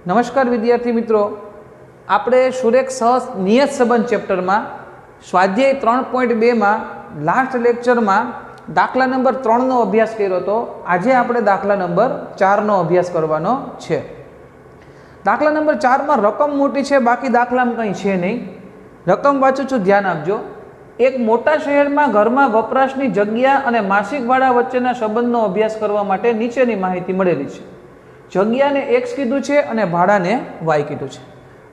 नमस्कार विद्यार्थी मित्रों, આપણે સુરેખ સહ નિયત સંબંધ ચેપ્ટરમાં સ્વાધ્યાય 3.2 માં લાસ્ટ લેક્ચરમાં દાખલા નંબર 3 નો અભ્યાસ કર્યો હતો। આજે આપણે દાખલા નંબર 4 નો અભ્યાસ કરવાનો છે। દાખલા નંબર 4 માં રકમ મોટી છે, બાકી દાખલામાં કંઈ છે નહીં। રકમ વાંચું છું, ધ્યાન આપજો। એક મોટા શહેરમાં ઘરમાં વપરાશની જગ્યા અને માસિક ભાડા વચ્ચેના સંબંધનો અભ્યાસ કરવા માટે નીચેની માહિતી મળેલી છે। જગ્યાને x કીધું છે અને ભાડાને y કીધું છે।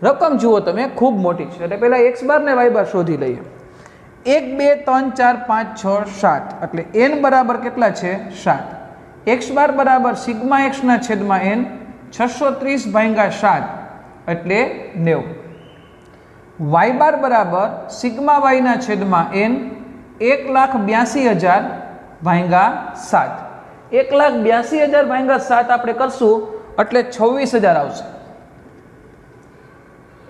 रकम जुओ तमे खूब मोटी है એટલે પહેલા x बार ने y बार शोधी लईए। 1 2 3 4 5 6 7 એટલે n बराबर કેટલા છે 7। x बार बराबर सिग्मा x ના છેદમાં n 630 ભાગ્યા 7 એટલે 90। y बार बराबर सिग्मा y ના છેદમાં n 1,82,000 ભાગ્યા 7। 1,82,000 ભાગ્યા 7 આપણે કરશું એટલે 26,000 આવશે।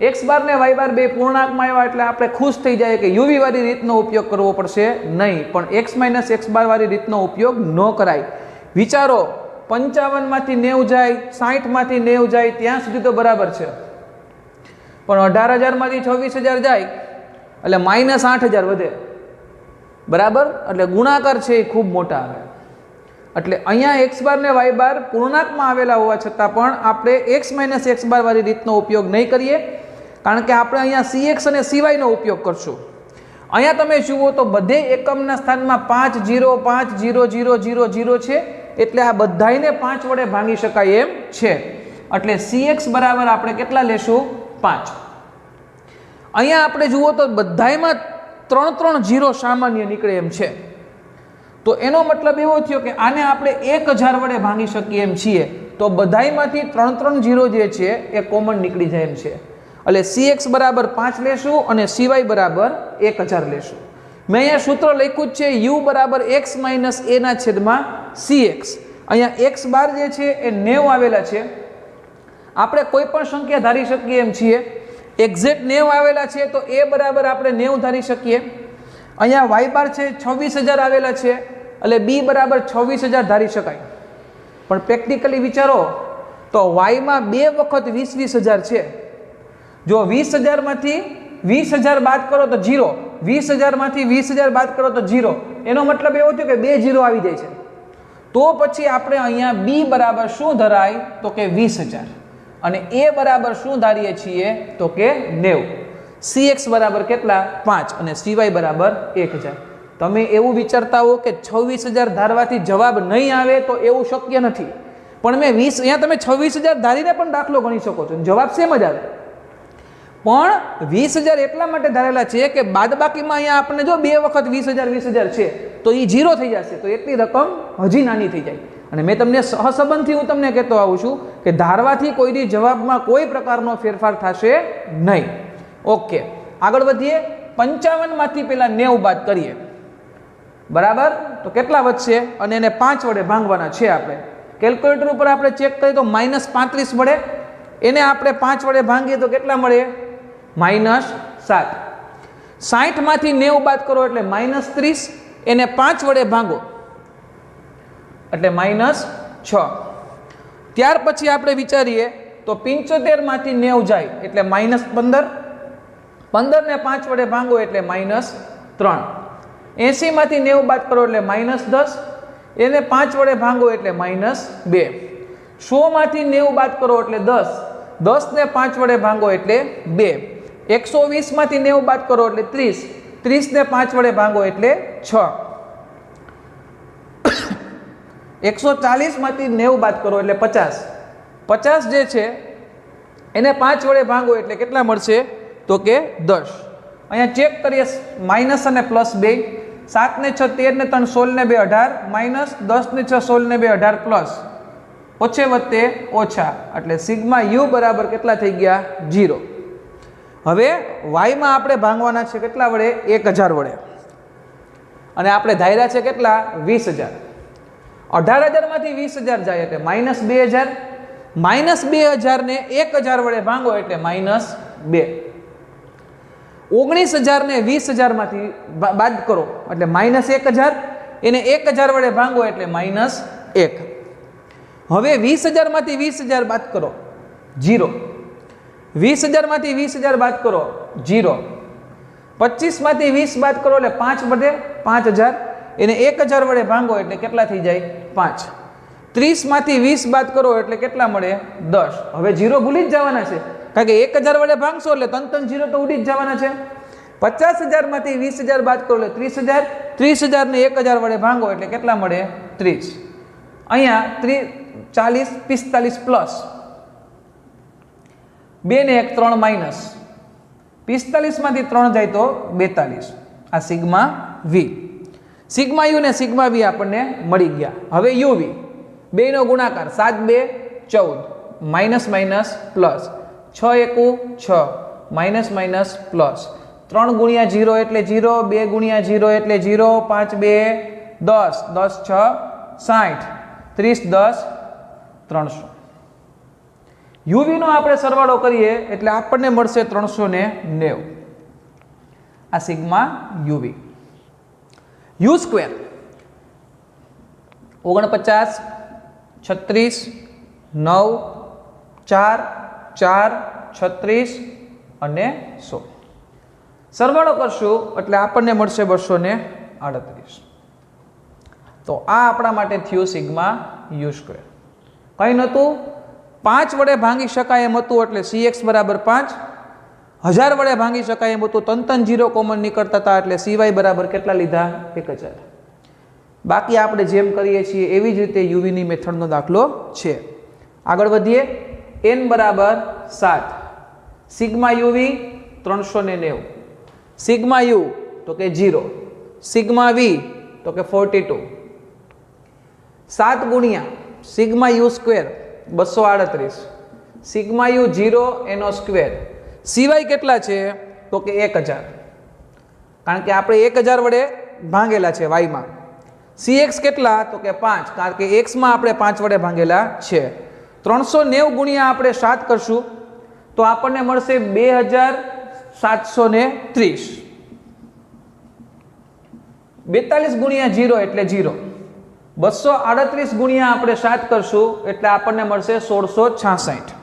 एक्स बार ने वाई बार बे पूर्णांक में आव्या एटले आपणे खुश थई जाए कि यूवी वाली रीतनो उपयोग करवो पड़शे नहीं, पण एक्स माइनस एक्स बार वाली रीतनो उपयोग न कराय। विचारो 55 मांथी 90 जाए, 60 मांथी 90 जाए त्यां सुधी तो बराबर छे, पण 18,000 मांथी 26,000 जाए एटले माइनस 8,000 वधे, बराबर। एटले गुणाकार छे ए खूब मोटा आवे। એટલે અહીંયા x બાર ને y બાર પૂર્ણાંકમાં આવેલા હોવા છતાં પણ આપણે x માઇનસ x બાર વાળી રીતનો ઉપયોગ નહીં કરીએ, કારણ કે આપણે અહીંયા cx અને cy નો ઉપયોગ કરશું। અહીંયા તમે જુઓ તો બધે એકમના સ્થાનમાં 5 0 5 0 0 0 0 છે, એટલે આ બધાયને 5 વડે ભાંગી શકાય એમ છે। એટલે cx બરાબર આપણે કેટલા લેશું 5। અહીંયા આપણે જુઓ તો બધાયમાં 3 0 સામાન્ય નીકળે એમ છે, तो एनो मतलब एवो थयो कि आने आपणे 1000 वडे भांगी शकीए एम छीए, तो बधाईमांथी 3 0 जे छे ए कॉमन निकली जाय एम छे। એટલે cx बराबर 5 लेशुं અને cy बराबर 1000 लेशुं। मैं अहींया सूत्र लख्युं ज छे u बराबर x माइनस a ना छेदमां cx। अहींया x बार जे छे ए 90 आवेला छे, आपणे कोई पण संख्या धारी शकीए एम छीए। एक्ઝેક્ટ 90 आवेला छे तो a बराबर आपणे 90 धारी शकीए। अहींया y बार छे 26,000 आवेला छे, એટલે b बराबर 26,000 धारी शकाय। पण प्रेक्टिकली विचारो तो y में 2 वखत 20,000 छे। जो 20,000 मांथी 20,000 बाद करो तो 0, 20,000 मांथी 20,000 बाद करो तो 0। एनो मतलब एवो थयो के 2 0 आवी जाय छे। तो पछी आपणे अहींया b बराबर शुं धराय तो के 20,000 અને a बराबर शुं धारीए छीए तो के 90। cx बराबर केटला 5 અને cy बराबर 1000। તમે એવું વિચારતા હો કે 26,000 ધારવાથી જવાબ નહીં આવે તો એવું શક્ય નથી, પણ મેં 20 અહીંયા તમે 26,000 ધારીને પણ દાખલો ગણી શકો છો, જવાબ સેમ જ આવે। પણ 20,000 એટલા માટે ધારેલા છે કે બાદબાકીમાં અહીંયા આપણને જો 2 વખત 20,000 છે તો એ 0 થઈ જશે, તો એટલી રકમ હજી નાની થઈ જાય। અને મેં તમને સહસંબંધથી હું તમને કહેતો આવું છું કે ધારવાથી કોઈની જવાબમાં કોઈ પ્રકારનો ફેરફાર થશે નહીં। ओके, आगळ वधीए। 55 मांथी पहेला 90 बाद करीए, बराबर। तो केटला वधशे अने एने 5 वडे भांगवाना छे। आपणे केल्क्युलेटर उपर आपणे चेक करीए तो -35 वडे, एने आपणे 5 वडे भांगीए तो केटला मळे -7। 60 मांथी 90 बाद करो एटले -30, एने 5 वडे भांगो एटले -6। त्यार पछी आपणे विचारीए तो 75 मांथी 90 जाय एटले -15, 15 ने 5 वडे भांगो एटले -3। 80 मांथी 90 बाद करो एटले -10, एने 5 वडे भांगो एटले -2। 100 मांथी 90 बाद करो एटले 10, 10 ने 5 वडे भांगो एटले 2। 120 मांथी 90 बाद करो एटले 30, 30 ने 5 वडे भांगो एटले 6। 140 मांथी 90 बाद करो एटले 50, 50 जे छे एने 5 वडे भांगो एटले केटला मळशे तो के 10। अहींया चेक करिए माइनस अने प्लस 2, 7 ने 6 13 ने 3 16 ने 2 18 माइनस 10 ने 6 16 ने 2 18 प्लस ओछे वत्ते ओछा एटले सिग्मा u बराबर केटला थई गया 0। हवे y में आपणे भांगवाना छे केटला वडे 1000 वडे, अने आपणे धार्या छे केटला 20,000। 18,000 मांथी 20,000 जाय एटले -2,000, -2,000 ने 1000 वडे भांगो एटले -2। 19,000 ने 20,000 मांथी बाद करो एटले -1,000, एने 1000 वडे भांगो एटले -1। हवे 20,000 मांथी 20,000 बाद करो, 0. 20,000 માંથી 20,000 બાદ કરો 0. 25 માંથી 20 બાદ કરો એટલે 5 વધે 5,000. એને 1,000 વડે ભાંગો એટલે કેટલા થઈ જાય 5. 30 માંથી 20 બાદ કરો એટલે કેટલા મળે 10. હવે 0 ભૂલી જ જવાના છે કારણ કે 1,000 વડે ભાંગશો એટલે તન 0 તો ઉડી જ જવાના છે. 50,000 માંથી 20,000 બાદ કરો એટલે 30,000. 30,000 ને 1,000 વડે ભાંગો એટલે કેટલા મળે 30. અહીંયા 40 45 પ્લસ 2 ને 1 3 માઇનસ 45 માંથી 3 જાય તો 42. આ સિગ્મા વી. સિગ્મા યુ ને સિગ્મા વી આપણને મળી ગયા. હવે યુવી બેનો ગુણાકાર 7 2 14 minus minus plus 6 1 6 minus minus plus 3 ગુણ્યા 0 એટલે 0, 2 ગુણ્યા 0 એટલે 0, 5 2 10 10 6 60 30 10 300. યુવી નો આપણે સરવાળો કરીએ એટલે આપણને મળશે 390. આ સિગ્મા યુવી. યુ સ્ક્વેર 49 36 9 4 4 36 અને 100. સરવાળો કરશું એટલે આપણને મળશે 238. તો આ આપણા માટે થયું સિગ્મા યુ સ્ક્વેર. કંઈ નહોતું, 5 વડે ભાંગી શકાય એમ હતું એટલે CX બરાબર 5. 1000 વડે ભાંગી શકાય એમ હતું, તન 0 કોમન નીકળતા હતા એટલે CY બરાબર કેટલા લીધા 1000. બાકી આપણે જેમ કરીએ છીએ એવી જ રીતે યુવીની મેથડનો દાખલો છે. આગળ વધીએ. n બરાબર 7. Sigma UV 390. સિગ્મા યુ તો કે 0. સિગ્મા વી તો કે 42. 7 ગુણ્યા sigma u square 238. Sigma you 0 એનો સ્ક્વેર. સિવાય કેટલા છે તો કે 1000. કારણ કે આપણે 1000 વડે ભાંગેલા છે વાયમાં. CX કેટલા તો કે 5 કારણ કે x માં આપણે 5 વડે ભાંગેલા છે. 390 ગુણ્યા આપણે 7 કરશું તો આપણને મળશે 2730. 42 ગુણ્યા 0 એટલે 0. 238 ગુણ્યા આપણે 7 કરશું એટલે આપણને મળશે 1666.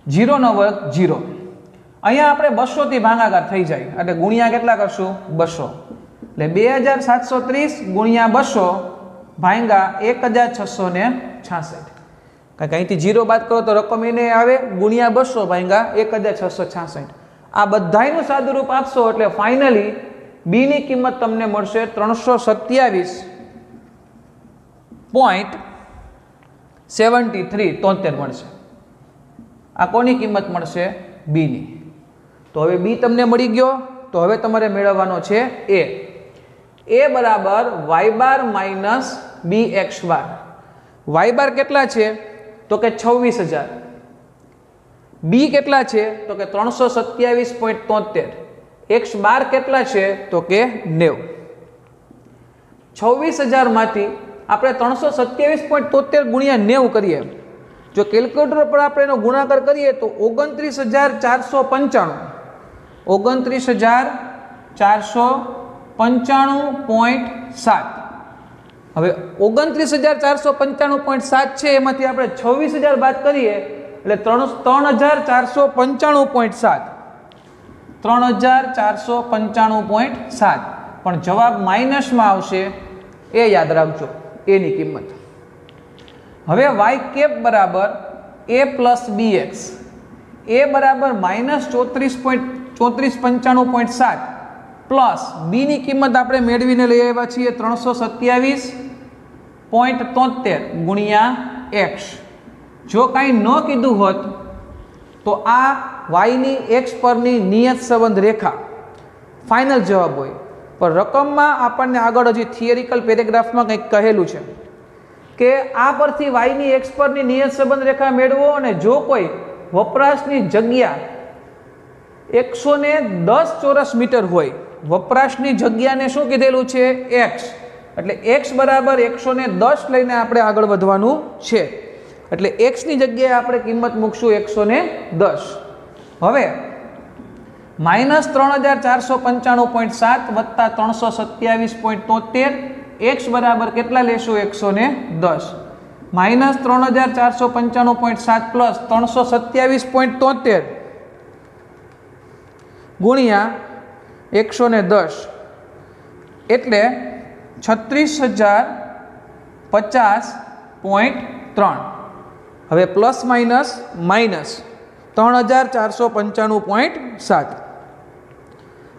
0 નો વર્ગ 0. અહીંયા આપણે 200 થી ભાગાકાર થઈ જાય એટલે ગુણ્યા કેટલા કરશું 200. એટલે 2730 ગુણ્યા 200 ભાંગા 1666. કારણ કે અહીંથી 0 બાદ કરો તો રકમ એને આવે ગુણ્યા 200 ભાંગા 1666. આ બધાયનું સાદુરૂપ આપશો એટલે ફાઇનલી બી ની કિંમત તમને મળશે 327.73 મળશે. આ કોની કિંમત મળશે બી ની. તો હવે બી તમને મળી ગયો. તો હવે તમારે મેળવવાનો છે એ. એ બરાબર y બાર માઇનસ બી એક્સ બાર. y બાર કેટલા છે તો કે 26000. બી કેટલા છે તો કે 327.73. એક્સ બાર કેટલા છે તો કે 90. 26000 માંથી આપણે 327.73 ગુણ્યા 90 કરીએ. જો કેલ્ક્યુલેટર પર આપણે એનો ગુણાકાર કરીએ તો 29495. 29495.7. હવે 29495.7 છે એમાંથી આપણે 26000 બાદ કરીએ એટલે 3495.7. 3495.7 પણ જવાબ માઇનસમાં આવશે એ યાદ રાખજો એની કિંમત. હવે y કેપ બરાબર a પ્લસ bx. a બરાબર -3495.7 પ્લસ બી ની કિંમત આપણે મેળવીને લઈ આવ્યા છીએ 327.73 ગુણ્યા x. જો કાંઈ ન કીધું હોત તો આ y ની x પરની નિયત સંબંધ રેખા ફાઇનલ જવાબ હોય. પણ રકમમાં આપણને આગળ હજી થિયરિકલ પેરેગ્રાફમાં કંઈક કહેલું છે કે આ પરથી y ની x પરની નિયત સંબંધ રેખા મેળવો અને જો કોઈ વપરાશની જગ્યા 110 ચોરસ મીટર હોય, વપરાશની જગ્યાને શું કીધેલું છે x, એટલે x બરાબર 110 લઈને આપણે આગળ વધવાનું છે. એટલે x ની જગ્યાએ આપણે કિંમત મૂકશું 110. હવે -3495.7 વત્તા 327.73 x બરાબર કેટલા લેશું 110. માઇનસ 3495.7 પ્લસ 327.73 ગુણ્યા 110 એટલે 36,050.3. હવે પ્લસ માઇનસ માઇનસ 3495.7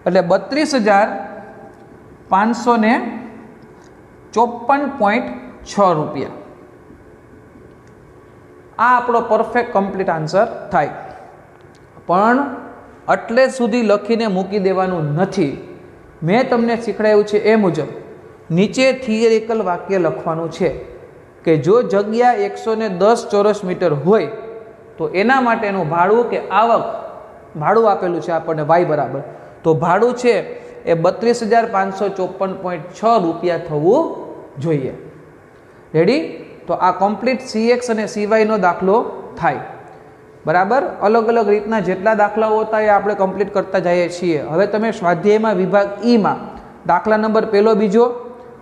એટલે 32,554.6 રૂપિયા. આ આપણો પરફેક્ટ કમ્પ્લીટ આન્સર થાય. પણ એટલે સુધી લખીને મૂકી દેવાનું નથી. મેં તમને શીખડાવ્યું છે એ મુજબ નીચે થિયરિકલ વાક્ય લખવાનું છે કે જો જગ્યા 110 ચોરસ મીટર હોય તો એના માટેનું ભાડું કે આવક, ભાડું આપેલું છે આપણને y બરાબર, તો ભાડું છે એ 32,554.6 રૂપિયા થવું જોઈએ. રેડી? તો આ કમ્પ્લીટ CX અને CY નો દાખલો થાય. બરાબર? અલગ અલગ રીતના જેટલા દાખલાઓ હતા એ આપણે કમ્પ્લીટ કરતા જઈએ છીએ. હવે તમે સ્વાધ્યાયમાં વિભાગ E-માં દાખલા નંબર પહેલો બીજો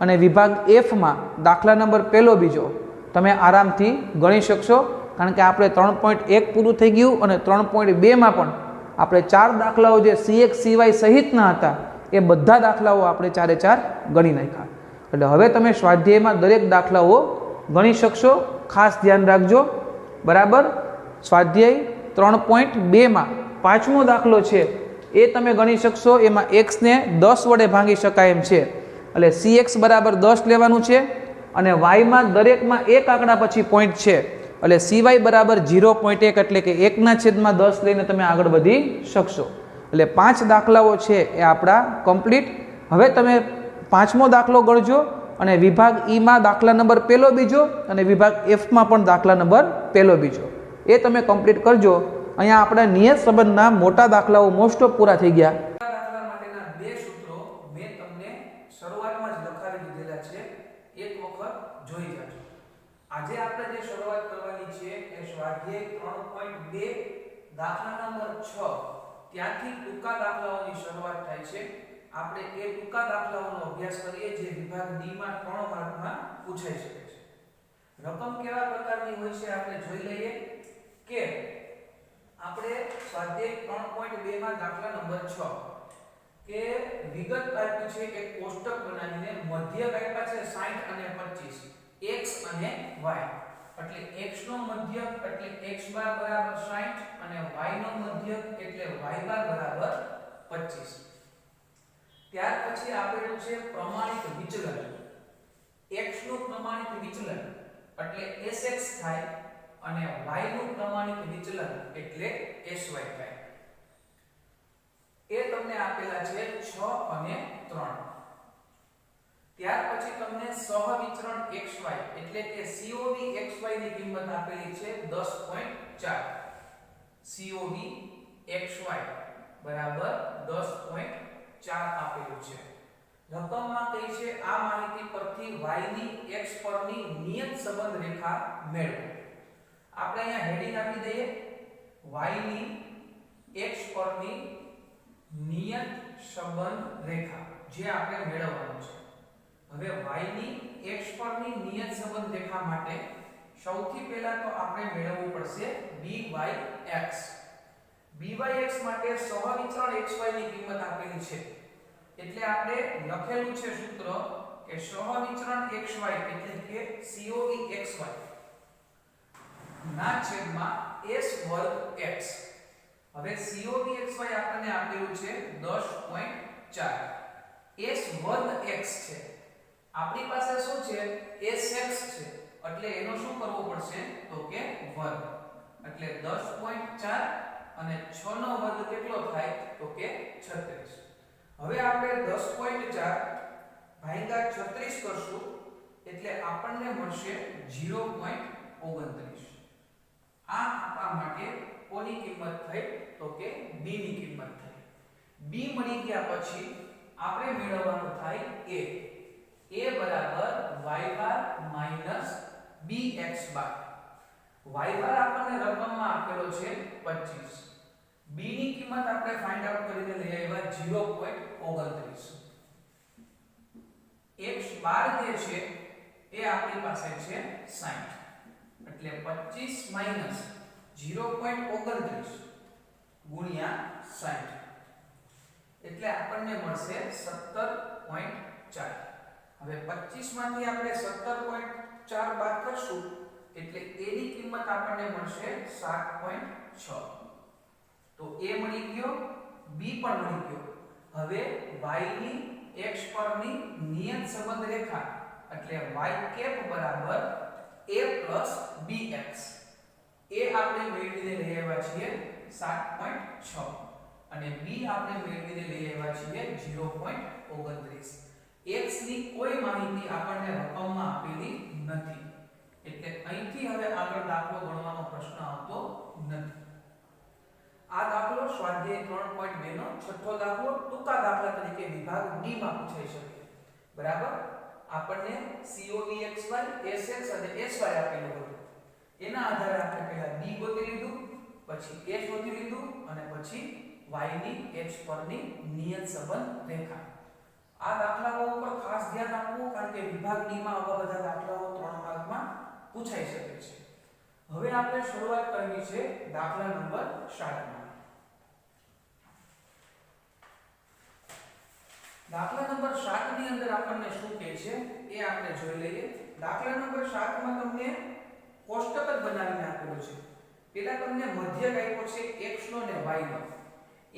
અને વિભાગ F-માં દાખલા નંબર પહેલો બીજો તમે આરામથી ગણી શકશો, કારણ કે આપણે 3.1 પૂરું થઈ ગયું અને 3.2માં પણ આપણે 4 દાખલાઓ જે CX CY સહિતના હતા એ બધા દાખલાઓ આપણે 4 ગણી નાખ્યા. એટલે હવે તમે સ્વાધ્યાયમાં દરેક દાખલાઓ ગણી શકશો. ખાસ ધ્યાન રાખજો. બરાબર? સ્વાધ્યાય 3.2માં પાંચમો દાખલો છે એ તમે ગણી શકશો. એમાં x ને 10 વડે ભાંગી શકાય એમ છે, એટલે CX બરાબર 10 લેવાનું છે અને yમાં દરેકમાં એક આંકડા પછી પોઈન્ટ છે, એટલે CY બરાબર 0.1 એટલે કે 1/10 લઈને તમે આગળ વધી શકશો. એટલે 5 દાખલાઓ છે એ આપણા કમ્પ્લીટ. હવે તમે પાંચમો દાખલો ગણજો અને વિભાગ E-માં દાખલા નંબર પહેલો બીજો અને વિભાગ F-માં પણ દાખલા નંબર પહેલો બીજો એ તમે કમ્પ્લીટ કરજો. અહીંયા આપણા નિયત સંબંધના મોટા દાખલાઓ મોસ્ટ ઓફ પૂરા થઈ ગયા. દાખલા માટેના બે સૂત્રો મેં તમને શરૂઆતમાં જ લખાવી દીધેલા છે, એક વખત જોઈ જાજો. આજે આપણે જે શરૂઆત કરવાની છે એ સ્વાધ્યાય 3.2 દાખલા નંબર 6 ત્યાંથી ટૂંકા દાખલાઓની શરૂઆત થાય છે. આપણે એ ટૂંકા દાખલાઓનો અભ્યાસ કરીએ જે વિભાગ D-માં 3 માર્કમાં પૂછાઈ શકે છે. રકમ કેવા પ્રકારની હોય છે આપણે જોઈ લઈએ કે આપણે સ્વાધ્યાય 3.2માં દાખલા નંબર 6 કે વિગત આપી છે, એક કોષ્ટક બનાવીને મધ્યક આપ્યા છે 60 અને 25, x અને y. એટલે x નો મધ્યક એટલે x બાર બરાબર 60 અને y નો મધ્યક એટલે y બાર બરાબર 25. ત્યાર પછી આપેલું છે પ્રમાણિત વિચલન. x નું પ્રમાણિત વિચલન એટલે sx થાય અને y નું પ્રમાણિત વિચલન એટલે sy થાય. એ તમને આપેલા છે 6 અને 3. ત્યાર પછી તમને સહવિચરણ xy એટલે કે COV xy ની કિંમત આપેલી છે 10.4. COV xy બરાબર 10.4 આપેલું છે. રકમમાં કહી છે આ માહિતી પરથી y ની x પરની નિયત સંબંધ રેખા મેળવો. આપણે અહીંયા હેડિંગ આપી દઈએ y ની x પરની નિયત સંબંધ રેખા જે આપણે મેળવવાનું છે. હવે y ની x પરની નિયત સંબંધ રેખા માટે સૌથી પહેલા તો આપણે મેળવવું પડશે byx. byx માટે સહવિચરણ xy ની કિંમત આપેલી છે એટલે આપણે લખેલું છે સૂત્ર કે સહવિચરણ xy એટલે કે COV xy ના છેદમાં s વર્ગ x. હવે COV xy આપણને આપેલું છે 10.4. s વર્ગ x છે. આપણી પાસે શું છે sx છે એટલે એનો શું કરવો પડશે તો કે વર્ગ. એટલે 10.4 અને 6 નો વર્ગ કેટલો થાય તો કે 36. હવે આપણે 10.4 ભાગ્યા 36 કરશું એટલે આપણને મળશે 0.29. આ આપણા માટે કોની કિંમત થઈ તો કે b ની કિંમત થઈ. b મળી ગયા પછી આપણે મેળવવાનું થાય a. a બરાબર y બાર માઈનસ bx બાર. y બાર આપણને રકમમાં આપેલો છે 25. b ની કિંમત આપણે ફાઇન્ડ આઉટ કરીને લઈ આવ્યા 0.29. x બાર જે છે એ આપણી પાસે છે 60. એટલે 25 માઈનસ 0.29 ગુણ્યા 60 એટલે આપણને મળશે 17.4. હવે 25 માંથી આપણે 17.4 બાદ કરશું એટલે a ની કિંમત આપણને મળશે 7.6. તો a મળી ગયો, b પણ મળી ગયો. હવે y ની x પરની નિયત સંબંધ રેખા એટલે y કેપ બરાબર a plus bx. a આપણે મેળવીને લઈ આવ્યા છીએ 7.6 અને b આપણે મેળવીને લઈ આવ્યા છીએ 0.29. x ની કોઈ માહિતી આપણને રકમમાં આપેલી નથી એટલે અહીંથી હવે આગળ દાખલો ગણવાનો પ્રશ્ન આવતો નથી. આ દાખલો સ્વાધ્યાય 3.2 નો છઠ્ઠો દાખલો ટૂંકા દાખલા તરીકે વિભાગ ડી માં પૂછાઈ શકે. બરાબર, આપણને COEXY, SX અને SY આપેલું હતું. એના આધારે આપણે પહેલા b ગોતી લીધું, પછી s ગોતી લીધું અને પછી y ની h પરની નિયત સંબંધ રેખા. આ દાખલાઓ ઉપર ખાસ ધ્યાન આપવું કારણ કે વિભાગ ડી માં આવા બધા દાખલાઓ 3 માર્કમાં પૂછાઈ શકે છે. હવે આપણે શરૂઆત કરવી છે દાખલા નંબર 7 માં. દાખલા નંબર 7 ની અંદર આપણને શું કહે છે એ આપણે જોઈ લઈએ. દાખલા નંબર 7 માં તમને કોષ્ટક જ બનાવીને આપેલું છે. પહેલા તમને મધ્યક આપ્યો છે x નો અને y નો.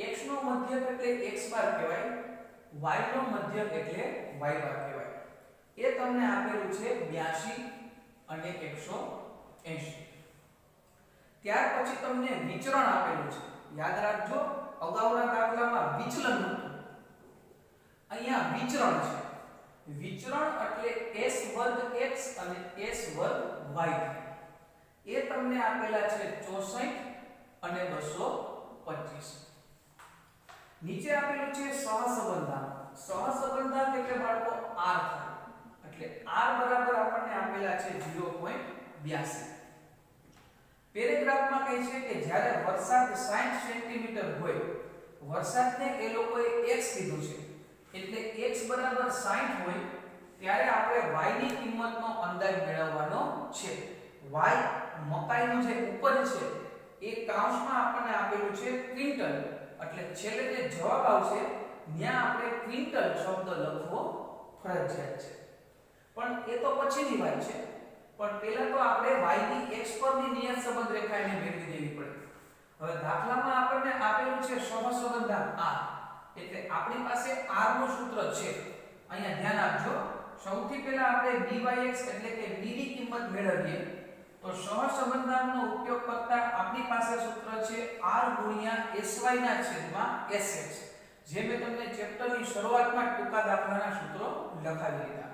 x નો મધ્યક એટલે x બાર કહેવાય, y નો મધ્યક એટલે y બાર કહેવાય. એ તમને આપેલું છે 82 અને 180. ત્યાર પછી તમને વિચરણ આપેલું છે. યાદ રાખજો, અગાઉના દાખલામાં વિચલન હતું, અહીંયા વિચરણ છે. વિચરણ એટલે s વર્ગ x અને s વર્ગ y. એ તમને આપેલા છે 64 અને 225. નીચે આપેલું છે સહસંબંધાંક. સહસંબંધાંક એટલે બાળકો r થાય એટલે r બરાબર આપણને આપેલા છે 0.82. પેરેગ્રાફમાં કહે છે કે જ્યારે વરસાદ 60 સેન્ટીમીટર હોય, વરસાદને એ લોકોએ x કીધું છે એટલે x બરાબર 60 હોય ત્યારે આપણે y ની કિંમતનો અંદાજ મેળવવાનો છે. y મકાઈનું જે ઉપજ છે એ કાઉન્સમાં આપણને આપેલું છે ક્વિન્ટલ એટલે છેલ્લે જે જવાબ આવશે ત્યાં આપણે ક્વિન્ટલ શબ્દ લખવો ફરજિયાત છે. પણ એ તો પછીની વાત છે. પણ પહેલા તો આપણે y ની x પરની નિયત સંબંધ રેખા એને મેળવી દેવી પડે. હવે દાખલામાં આપણને આપેલું છે સહસંબંધાંક r એટલે આપણી પાસે r નું સૂત્ર છે. અહીંયા ધ્યાન આપજો, સૌથી પહેલા આપણે byx એટલે કે b ની કિંમત મેળવીએ તો સહસંબંધાંકનો ઉપયોગ કરતા આપણી પાસે સૂત્ર છે r ગુણ્યા sy ના છેદમાં sx. જે મેં તમને ચેપ્ટરની શરૂઆતમાં ટૂંકા દાખલાના સૂત્રો લખાવી દીધા.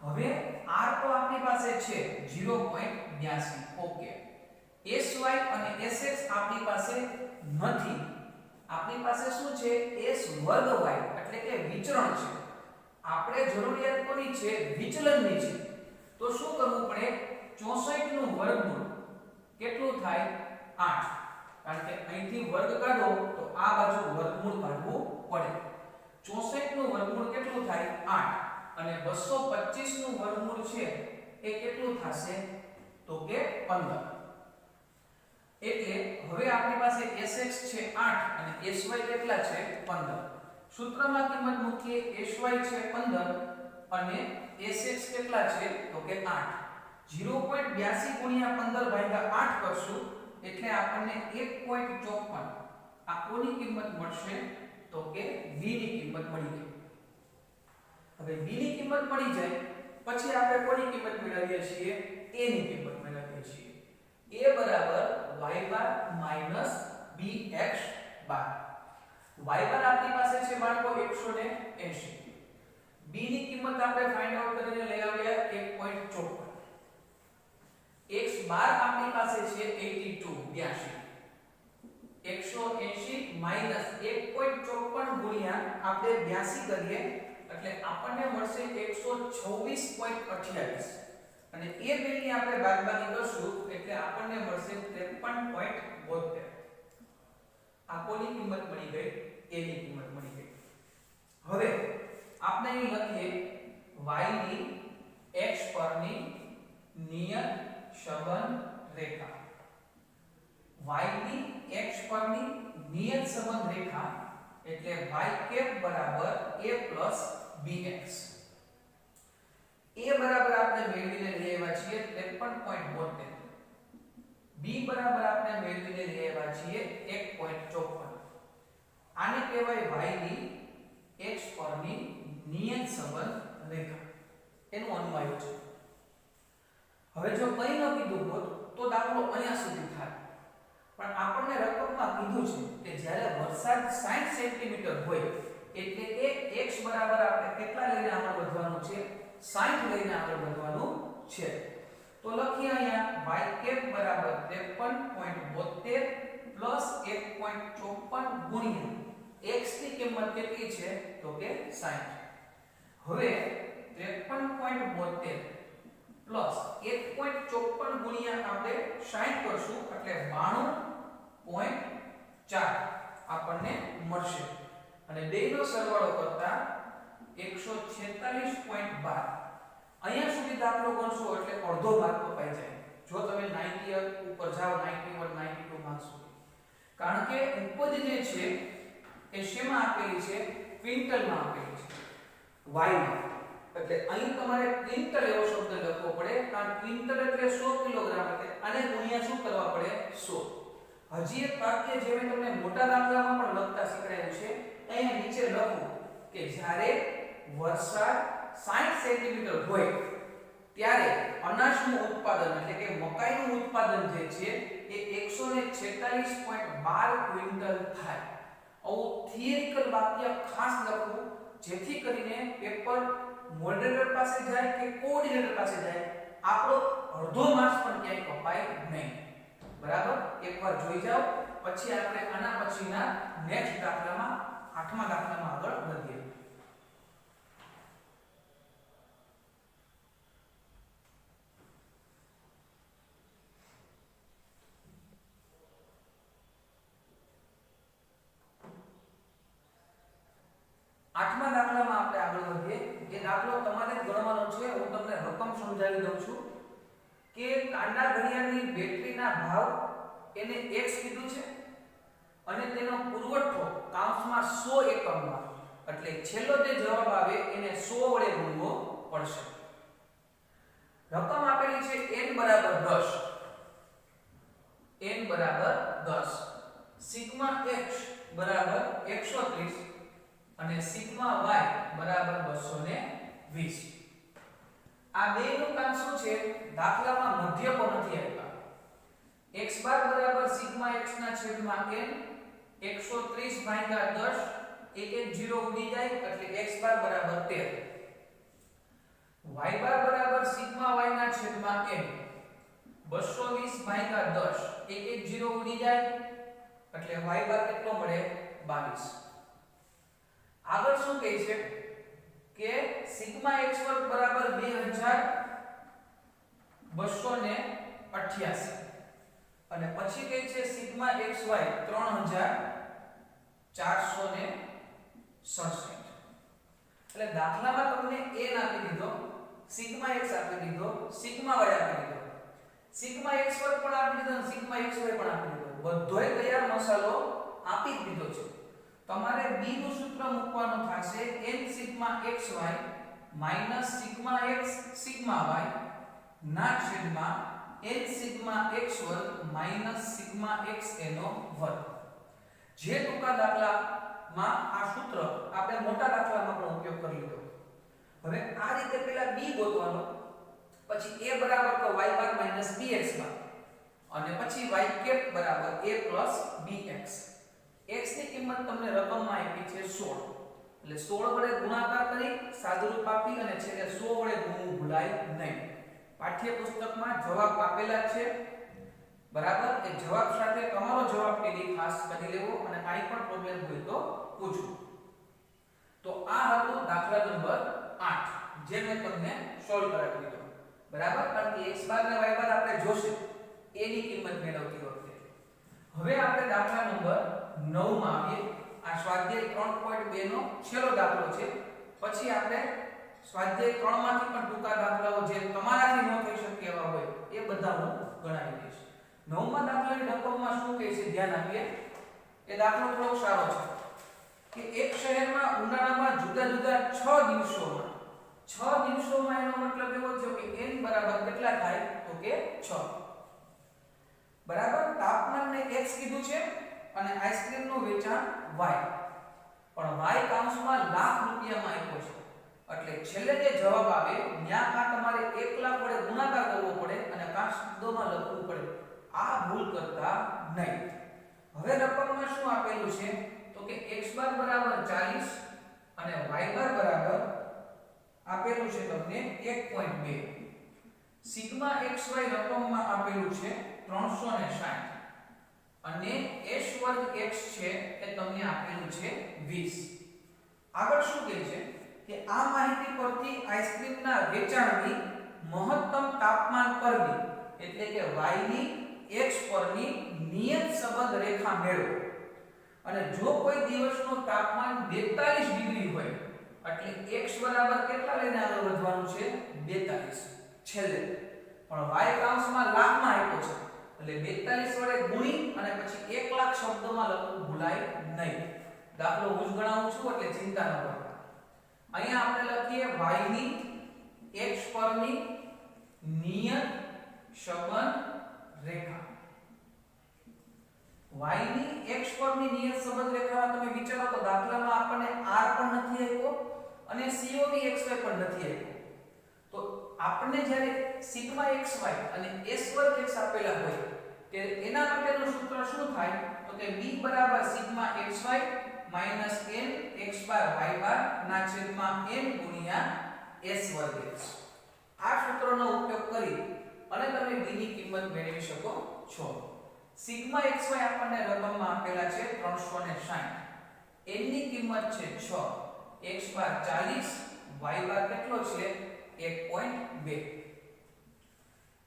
હવે r તો આપણી પાસે છે 0.82. ઓકે, sy અને sx આપણી પાસે નથી. આપણી પાસે શું છે s વર્ગ y એટલે કે વિચરણ છે. આપણે જરૂરિયાત કોની છે? વિચલનની છે. તો શું કરવું પડે? 64 નું વર્ગમૂળ કેટલું થાય? 8. કારણ કે અહીંથી વર્ગ કાઢો તો આ બાજુ વર્ગમૂળ કાઢવું પડે. 64 નું વર્ગમૂળ કેટલું થાય? 8. અને 225 નું વર્ગમૂળ છે એ કેટલું થશે? તો કે 15. એટલે હવે આપણી પાસે sx છે 8 અને sy કેટલા છે? 15. સૂત્રમાં કિંમત મૂકીએ, sy છે 15 અને sx કેટલા છે? તો કે 8. 0.82 ગુણ્યા 15 ભાગ્યા 8 કરશું એટલે આપણને 1.54 આ કોની કિંમત મળશે? તો કે v ની કિંમત મળી ગઈ. હવે v ની કિંમત મળી જાય પછી આપણે કોની કિંમત મેળવીએ છીએ? a ની કિંમત મેળવીએ છીએ. a બરાબર y બાર માઈનસ bx બાર. y બાર આપણી પાસે છે બાળકો 180. b ની કિંમત આપણે ફાઇન્ડ આઉટ કરીને લઈ આવ્યા 1.54. x બાર આપણી પાસે છે 82. 180 માઈનસ 1.54 ગુણ્યા આપણે 82 કરીએ એટલે આપણને મળશે 126.28 અને એ બેની આપણે બાદબાકી કરશું એટલે આપણને મળશે 53.72. આ કોની કિંમત મળી ગઈ? a ની કિંમત મળી ગઈ. હવે આપણે અહીં લખીએ y ની x પરની નિયત સંબંધ રેખા y ની x પરની નિયત સંબંધ રેખા એટલે y બરાબર a bx a બરાબર આપણે મેળવીને લઈ આવ્યા છીએ 53.72 b બરાબર આપણે મેળવીને લઈ આવ્યા છીએ 1.54 આને કહેવાય y ની x પરની નિયત સંબંધ રેખા એનું અનુમાન છે હવે જો કંઈ ન કીધું હોત તો દાખલો અહીંયા સુધી થાય પણ આપણને રકમમાં કીધું છે કે જ્યારે વરસાદ 60 સેન્ટીમીટર હોય એટલે કે x બરાબર આપણે કેટલા લઈને આગળ વધવાનું છે 60 લઈને આગળ વધવાનું છે તો લખીએ અહીંયા y બરાબર 53.72 પ્લસ 1.54 ગુણ્યા x ની કિંમત કેટલી છે તો કે 60 હવે 53.72 પ્લસ 1.54 ગુણ્યા આપણે 60 કરશું એટલે 92.4 આપણને મળશે અને બેનો સરવાળો કરતા 146.12 અહીંયા સુધી દાખલો ગણશો એટલે અડધો ભાગ કપાઈ જાય જો તમે 90 ઉપર જાઓ 91 92 માર્ક્સ સુધી કારણ કે ઉપજ જે છે એ શેમાં આપેલી છે ક્વિન્ટલમાં આપેલી છે y માં એટલે અહીં તમારે ક્વિન્ટલ એવો શબ્દ લખવો પડે કારણ ક્વિન્ટલ એટલે 100 કિલોગ્રામ એટલે આને ગુણ્યા શું કરવા પડે 100 હજી એક વાક્ય જે મેં તમને મોટા દાખલામાં પણ લખતા શીખવાડ્યું છે અહીંયા નીચે લખો કે જ્યારે વરસાદ 60 સેન્ટીમીટર હોય ત્યારે અનાજનું ઉત્પાદન એટલે કે મકાઈનું ઉત્પાદન જે છે એ 146.12 ક્વિન્ટલ થાય આવું થિયરિકલ વાક્ય ખાસ લખવું જેથી કરીને પેપર મોડરેટર પાસે જાય કે કોઓર્ડિનેટર પાસે જાય આપણો અડધો માર્ક્સ પણ ક્યાંય કપાય નહીં બરાબર એકવાર જોઈ જાઓ પછી આપણે આના પછીના નેક્સ્ટ દાખલામાં 8મા દાખલામાં આગળ વધીએ આઠમા દાખલામાં આપણે આગળ વધીએ એ દાખલો તમારે ગણવાનો છે હું તમને રકમ સમજાવી દઉં છું કે કાંડા ઘડિયાળની બેટરીના ભાવ એને x કીધું છે અને તેનો પુરવઠો કાઉન્સમાં 100 એકમમાં એટલે છેલ્લો જે જવાબ આવે એને 100 વડે ગુણવો પડશે રકમ આપેલી છે n બરાબર 10 સિગ્મા x બરાબર 130 અને સિગ્મા y બરાબર 220 આ બેનું કામ શું છે દાખલામાં મધ્યકો નથી આપ્યા x બાર બરાબર સિગ્મા x ના છેદમાં n 130 ભાગ્યા 10 એક એક 0 ઉડી જાય એટલે x બાર બરાબર 13 y બાર બરાબર સિગ્મા y ના છેદમાં n 220 ભાગ્યા 10 એક એક 0 ઉડી જાય એટલે y બાર કેટલો મળે 22 આગળ શું કહે છે કે સિગ્મા x વર્ગ બરાબર 2288 અને પછી કહે છે સિગ્મા xy 3467 એટલે દાખલામાં તમને n આપી દીધો સિગ્મા x આપી દીધો સિગ્મા y આપી દીધો સિગ્મા x વર્ગ પણ આપી દીધો અને સિગ્મા xy પણ આપી દીધો બધોય તૈયાર મસાલો આપી દીધો છે તમારે b નું સૂત્ર મૂકવાનું થશે n sigma xy minus sigma x sigma y ના છેદમાં n સિગ્મા x વર્ગ માઈનસ સિગ્મા x એનો વર્ગ જે ટૂંકા દાખલામાં આ સૂત્ર આપણે મોટા દાખલામાં પણ ઉપયોગ કરી લીધો હવે આ રીતે પહેલા b ગોતવાનો પછી a બરાબર તો y બાર માઈનસ bx બાર અને પછી y કેપ બરાબર a પ્લસ bx x ની કિંમત તમને રકમમાં આપી છે 16 એટલે 16 વડે ગુણાકાર કરી સાદુરૂપ આપી અને છેલ્લે 100 વડે ગુણવું ભૂલાય નહીં પાઠ્યપુસ્તકમાં જવાબ આપેલા છે બરાબર એ જવાબ સાથે તમારો જવાબ પેલી ખાસ કરી લેવો અને કાઈ પણ પ્રોબ્લેમ હોય તો પૂછો તો આ હતો દાખલા નંબર 8 જે મેં તમને સોલ્વ કરાવી દીધો બરાબર કારણ કે x બાર અને y બાર આપણે જોશે a ની કિંમત મેળવતી વખતે હવે આપણે દાખલા નંબર 9 માં આવીએ આ સ્વાધ્યાય 3.2 નો છેલ્લો દાખલો છે પછી આપણે સ્વાધ્યાય 3 માંથી પણ ટૂંકા દાખલાઓ જે તમારાથી ન થઈ શકે એવા હોય એ બધા હું ગણાવી દઈશ. 9મા દાખલાની રકમમાં શું કહે છે ધ્યાન આપીએ. એ દાખલો થોડો સારો છે કે એક શહેરમાં ઉનાળામાં જુદા જુદા 6 દિવસોમાં એનો મતલબ એવો થયો કે n બરાબર કેટલા થાય તો કે 6 બરાબર. તાપમાનને x કીધું છે અને આઈસ્ક્રીમનું વેચાણ y, પણ y કૌંસમાં લાખ રૂપિયામાં આપ્યો છે. એટલે છેલ્લે જે જવાબ આવે ત્યાં કાં તમારે 1 લાખ વડે ગુણાકાર કરવો પડે અને કાં શબ્દોમાં લખવું પડે. આ ભૂલ કરતા નહીં. હવે રકમમાં શું આપેલું છે તો કે x બાર બરાબર 40 અને y બાર બરાબર આપેલું છે તમને 1.2. સિગ્મા xy રકમમાં આપેલું છે 360 અને s વર્ગ x છે એ તમને આપેલું છે 20. આગળ શું કહે છે કે આ માહિતી પરથી આઈસ્ક્રીમના વેચાણની મહત્તમ તાપમાન પરની એટલે કે y ની x પરની નિયત સંબંધ રેખા મેળવો. અને જો કોઈ દિવસનું તાપમાન 42 ડિગ્રી હોય એટલે x બરાબર કેટલા લઈને આગળ વધવાનું છે 42 છેલ્લે, પણ y કૌંસમાં લાખમાં આપ્યો છે એટલે 42 વડે ગુણી અને પછી 1 લાખ શબ્દોમાં લખવું ભૂલાય નહીં. દાખલો હું જ ગણાવું છું એટલે ચિંતા ન કરતા. અહીંયા આપણે લખીએ y ની x પરની નિયત સંબંધ રેખા. y ની x પરની નિયત સંબંધ રેખામાં તમે વિચારો તો દાખલામાં આપણને r પણ નથી આપ્યો અને COV xy પણ નથી આપ્યો. તો આપણને જ્યારે સિગ્મા xy અને s વર્ગ x આપેલા હોય ત્યારે એના માટેનું સૂત્ર શું થાય તો કે b બરાબર sigma xy minus n x બાર y બાર ના છેદમાં n ગુણ્યા s વર્ગ x. આ સૂત્રનો ઉપયોગ કરી અને તમે b ની કિંમત મેળવી શકો છો. સિગ્મા xy આપણને રકમમાં આપેલા છે 360. n ની કિંમત છે 6, x બાર 40, y બાર કેટલો છે 1.2.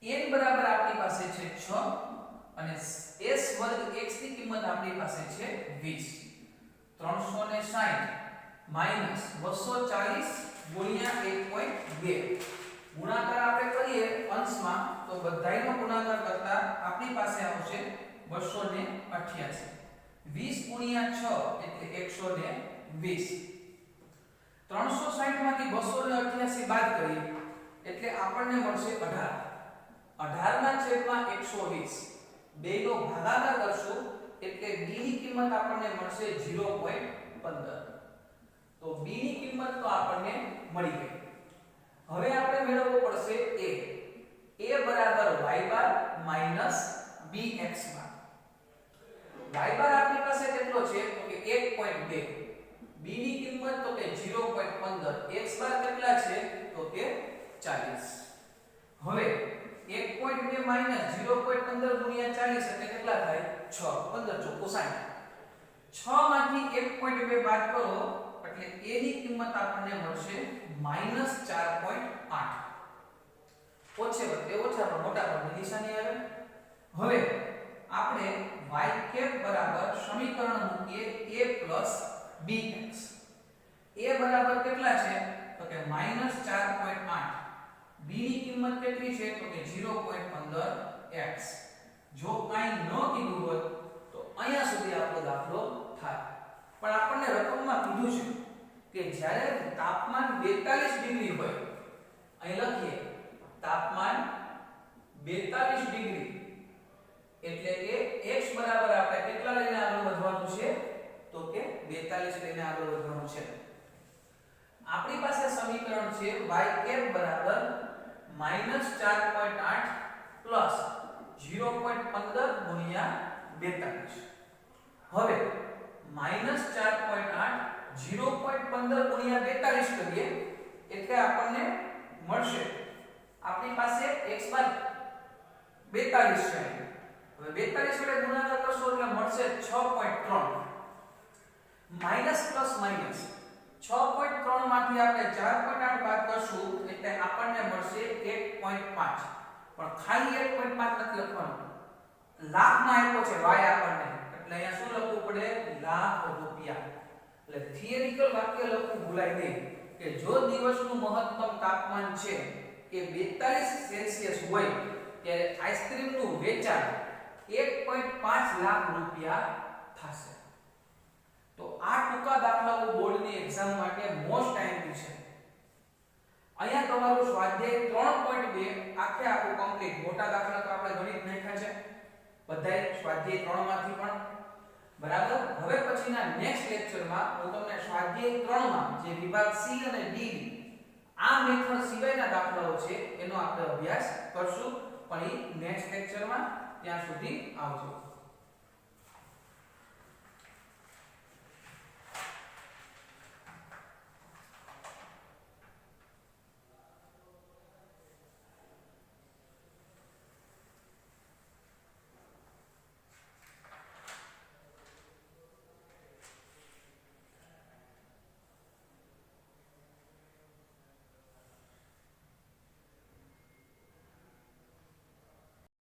n બરાબર આપણી પાસે છે 6 અને s વર્ગ x ની કિંમત આપણી પાસે છે 20. 360 માઈનસ 240 ગુણ્યા 1.2. ગુણાકાર આપણે કરીએ અંશમાં તો બધાયનો ગુણાકાર કરતા આપણી પાસે આવશે 288. 20 ગુણ્યા 6 એટલે 120. 360 માંથી 288 બાદ કરીએ એટલે આપણને મળશે 18. 18 ના છેદમાં 120. બેનો ભાગાકાર કરશું એટલે b ની કિંમત આપણને મળશે 0.15. તો b ની કિંમત તો આપણને મળી ગઈ. હવે આપણે મેળવવો પડશે a બરાબર y બાર માઈનસ bx બાર. y બાર આપણી પાસે કેટલો છે તો કે 1.2, b ની કિંમત તો કે 0.15, x બાર કેટલા છે તો કે 40. હવે 1.2 માઈનસ 0.15 ગુણ્યા 40 એટલે કેટલા થાય 6, 15 ચોખ્ખું 60. 6 માંથી 1.2 બાદ કરો એટલે a ની કિંમત આપણને મળશે -4.8. ઓછે વત્તે ઓછા પર મોટા પર નિશાની આવે. હવે આપણે y કેપ બરાબર સમીકરણ મૂકીએ a bx. a બરાબર કેટલા છે તો કે -4.8. b ની કિંમત કેટલી છે તો કે 0.15x. જો કાઈ ન કીધું હોત તો અહીંયા સુધી આપણો દાખલો થાય. પણ આપણને રકમમાં કીધું છે કે જ્યારે તાપમાન 42 ડિગ્રી હોય, અહીં લખીએ તાપમાન 42 ડિગ્રી એટલે કે x બરાબર આપણે કેટલા લઈને આગળ વધવાનું છે તો કે 42 લઈને આગળ વધવાનું છે. આપણી પાસે સમીકરણ છે y કેપ બરાબર -4.8 પ્લસ 0.15 ગુણ્યા 42. હવે -4.8 0.15 ગુણ્યા 42 કરીએ એટલે આપણને મળશે આપણી પાસે x બાર 42 છે. હવે 42 વડે ગુણાકાર કરશો એટલે મળશે 6.3. માઈનસ પ્લસ માઈનસ 6.3 માંથી આપણે 4.8 બાદ કરશું એટલે આપણને મળશે 1.5. પણ ખાલી 1.5 નથી લખવાનું, લાખ માં આપ્યો છે y આપણને એટલે અહીંયા શું લખવું પડે લાખ રૂપિયા. એટલે થિયરિકલ વાક્ય લખવું ભૂલાય નહીં કે જો દિવસનું મહત્તમ તાપમાન છે એ 42 સેલ્સિયસ હોય ત્યારે આઈસ્ક્રીમનું વેચાણ 1.5 લાખ રૂપિયા થશે. તો આ ટૂંકા દાખલાઓ બોર્ડની એક્ઝામ માટે મોસ્ટ આઈએમપી છે. અહીંયા તમારું સ્વાધ્યાય 3.2 આખે આખું કમ્પ્લીટ. મોટા દાખલા તો આપણે ગણિત નાખ્યા છે બધાય સ્વાધ્યાય 3 માંથી પણ, બરાબર. હવે પછીના નેક્સ્ટ લેક્ચરમાં હું તમને સ્વાધ્યાય 3 માં જે વિભાગ સી અને ડી આ મેથડ સિવાયના દાખલાઓ છે એનો આપણે અભ્યાસ કરશું, પણ એ નેક્સ્ટ લેક્ચરમાં. ત્યાં સુધી આવજો.